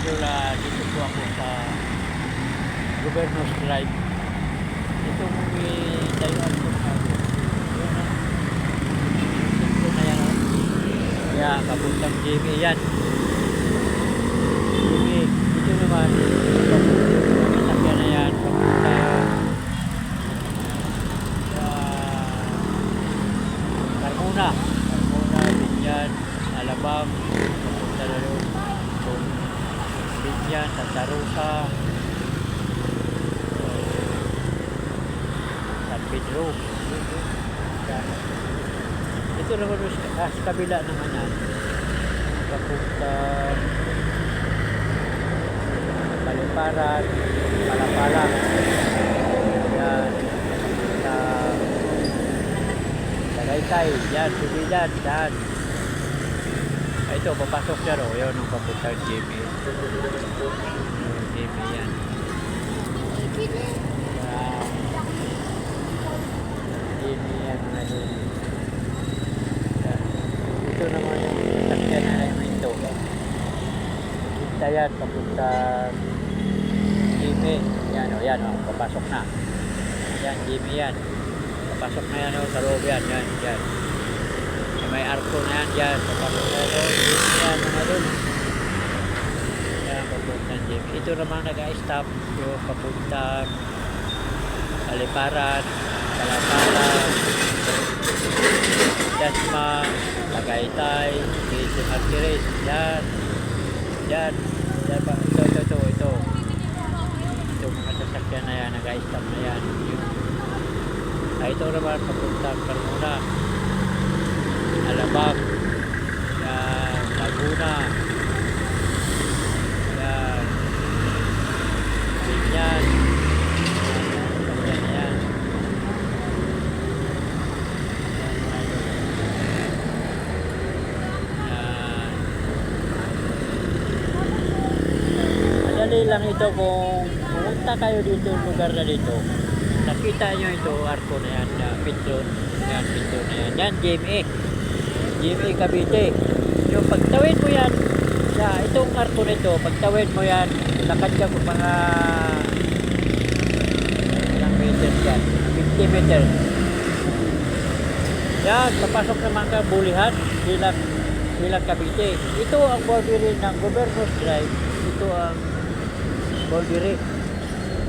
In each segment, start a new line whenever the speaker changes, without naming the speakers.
idol, dito po ako sa Governor's Drive. Ito mo may dayuan ko mga idol. Yun na. Ito na yan. Kaya kapuntang JB yan. JB. Ito naman. Sakyan na yan. Kapuntang Carmona. Carmona, Binyan, Alabang. Kapunta na rin. Binyan, Santa Rosa, San Pedro. Ito naman sa kabila naman yan. Kapunta Paliparan, Palapalang. Yan. Sa Tagaytay. Yan, Subilan. Yan. Ito, papasok siya ro. Yun, ang papuntang JB. JB yan. JB yan, mga doon. Ito naman yung sakyan na namin ito. Kita yan, papuntang JB. Yan o, yan o, papasok na. Yan, JB yan. Papasok na yan o, sa loob yan. Yan, yan. May arko na yan dyan. Papasok na doon. Yan mga doon. Yan, papuntang JB. Ito naman nag-stop yung papuntang Paliparan, Palapalan, Dasma, Tagaytay, Quezon Martires. Yan. Yan. Yan pa. Ito. Ito mga sasakyan na yan. Nag-stop na yan. Ito naman papuntang Carmona, Alabang, yan, Laguna, yan, Binyan, yan. Madali lang ito kung pumunta kayo dito, lugar na dito. Nakita nyo ito, arko na yan, pinto na yan. Yan, GMA. GMA Cavite. Yung pagtawid mo yan, itong arko nito, pagtawid mo yan, lakad ka kung mga ilang meters yan, 50 meters. Yan, papasok naman ka bulihan, bilang Cavite. Ito ang boundary ng Governor's Drive. Ito ang boundary.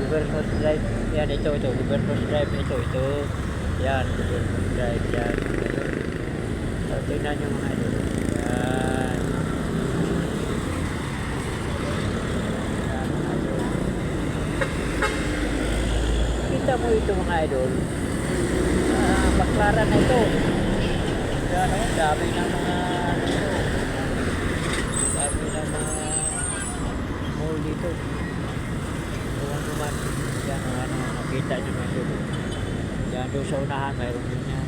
Governor's Drive. Yan, ito, Governor's Drive, ito. Yan, Governor's Drive, yan. So, tingnan nyo mga idol. Yan. Yan, mga idol. Kita mo ito mga idol. Baklaran na ito. Yan, dami ng mga dami ng mga mall dito. Tuwan naman. Yan, nakita nyo mga idol. Yan, doon sa unahan, mayroon din yan.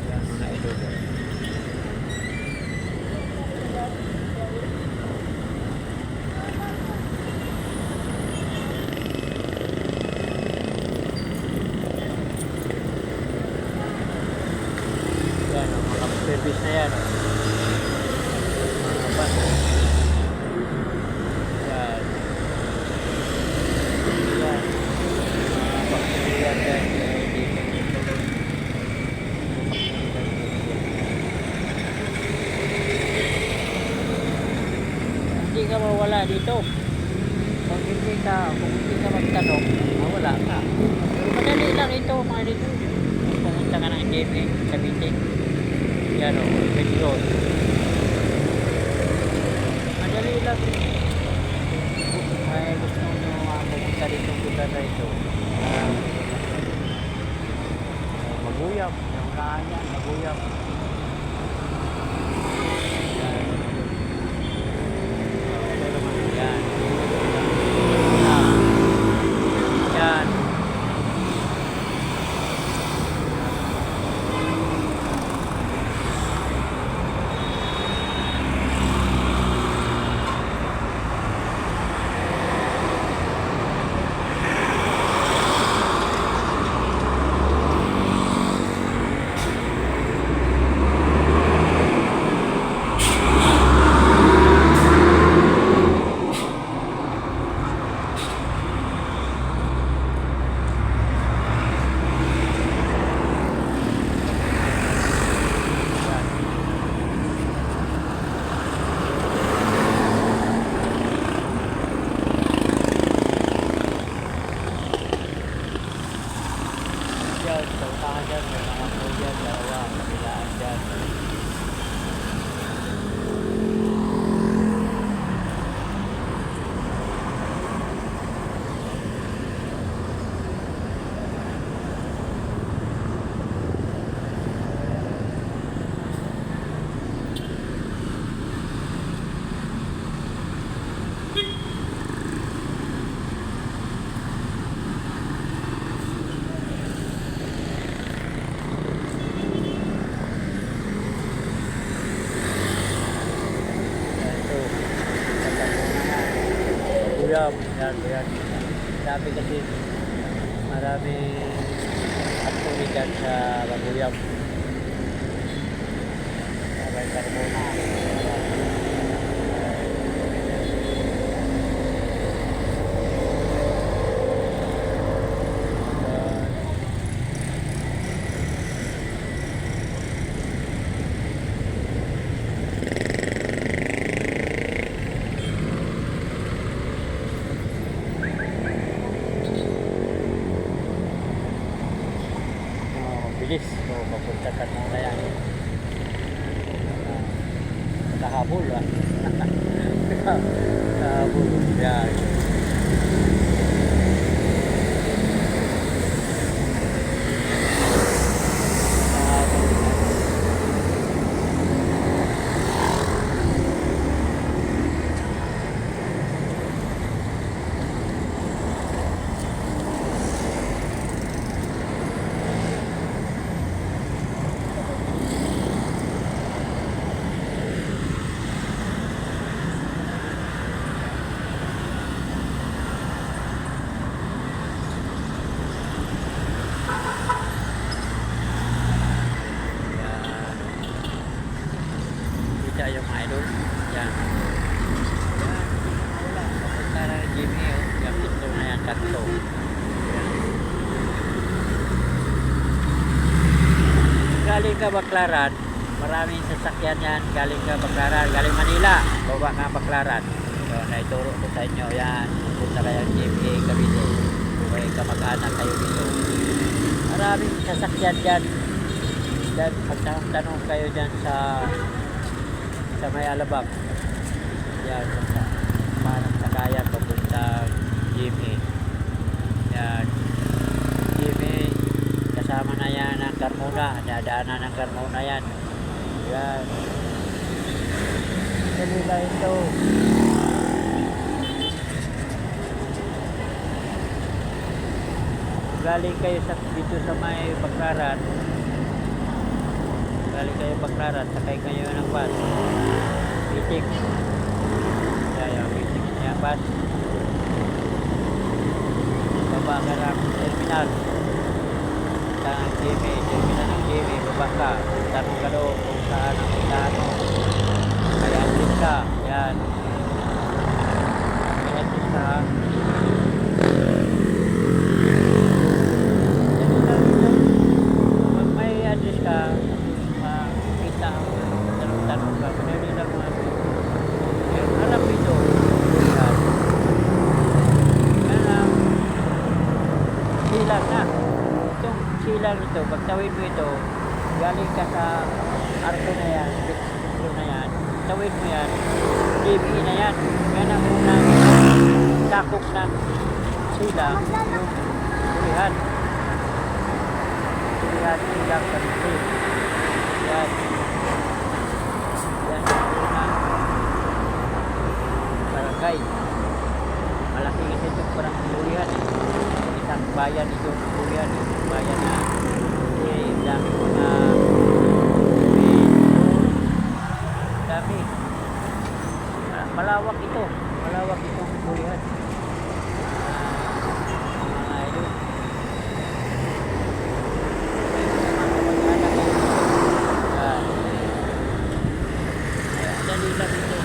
Yan, mga idol. Yan, mga service na yan. Mga bus. Yan. Yan. Mga paksilian yan. Hindi ka mawala dito. Kung hindi ka magtanong, mawala ka. Pero madali lang ito, mga dito. Pumunta ka ng JB, Cavite. Yan o, Metro. Madali lang. May gusto nyo pumunta dito lugar na ito. Maguyap. Yung unahan yan, Maguyap. Yan. Ito naman, yan. Yan. dyan, sa unahan dyan, may mga po dyan, dalawa, kabilaan dyan. Yan, yan. Sabi kasi marami actually dyan sa Baguyam. Sabay Carmona. Bilis. So, papunta ka muna yan. Nakahabol ah. Nakahabol. Yan. Kita yung mga idol. Yan. Yan. Wala. Papunta na ng Jimmy. Yung ito na yan. Tatlo. Yan. Galing ka Baclaran. Maraming sasakyan yan. Galing ka Baclaran. Galing Manila. Baba ka Baclaran. So, naituro ko sa inyo. Yan. Punta kayo ng Jimmy. Cavite. Kung kamag-anak kayo dito. Maraming sasakyan dyan. Dan pagtanong kayo dyan sa may Alabang. Yan, sa parang sakayan papuntang Jimmy. Yan. Jimmy, kasama na yan ang Carmona. Dadaanan ng Carmona yan. Yan. Kanila ito. Galing kayo dito sa may Baclaran. Galing kayo Baclaran, sakay kayo ng bus. Bitik. Yan, bitik niya bus. Baba ka ng terminal. Terminal ng JB, baba ka. Tanong ka doon kung saan ang puntahan mo. Kaya alis ka. Yan. Kaya alis ka. Pag may address ka, makita ako. Tanong ka. Pwede lang mga alam ito. Yan. Yan ang silang na. Itong silang ito, pagtawid mo ito, galing ka sa arko na yan, arko na yan, tawid mo yan, DBE na yan. Yan ang unang takok ng silang, yung tulihan. Tulihan silang Cavite. Yan. Yan ang unang barangay. Malaki kasi itong parang tulihan. Isang bayan ito ng tulihan. Isang bayan na may dami mga dami. Malawak ito. Malawak itong tulihan. Mga idol. Dali lang ito.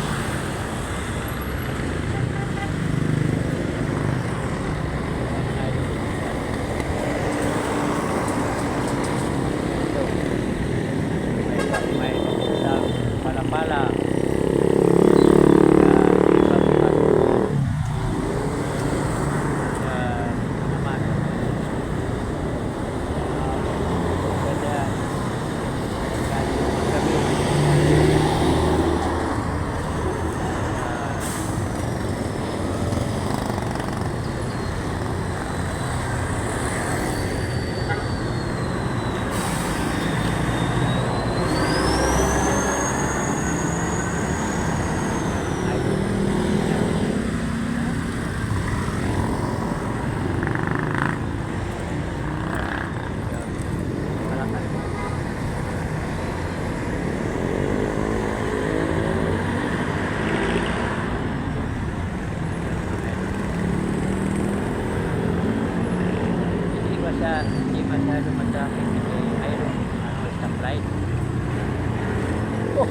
masyado madami kasi mayroong stoplight. Oh!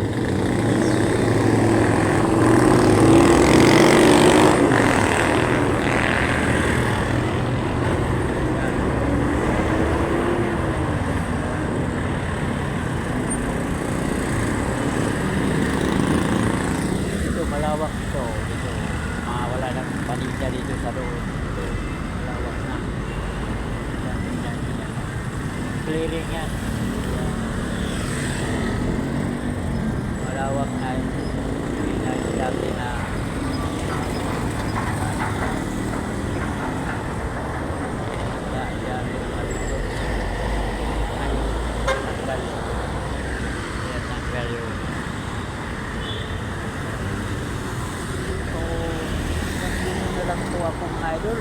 Dito malawak ito. Dito wala nang paninda dito sa road. Dito malawak na. Yan. Clearing yan. Malawak na yun. Hindi na yung dati na yan yung malito. Tanggal. Yan tanggal yun. So, nandun na lang po akong idol.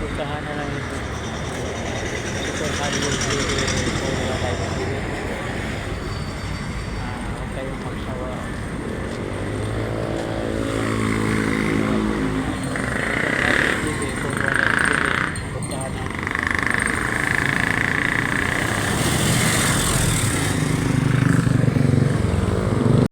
Puntahan na lang ito. Ito, Highway 0.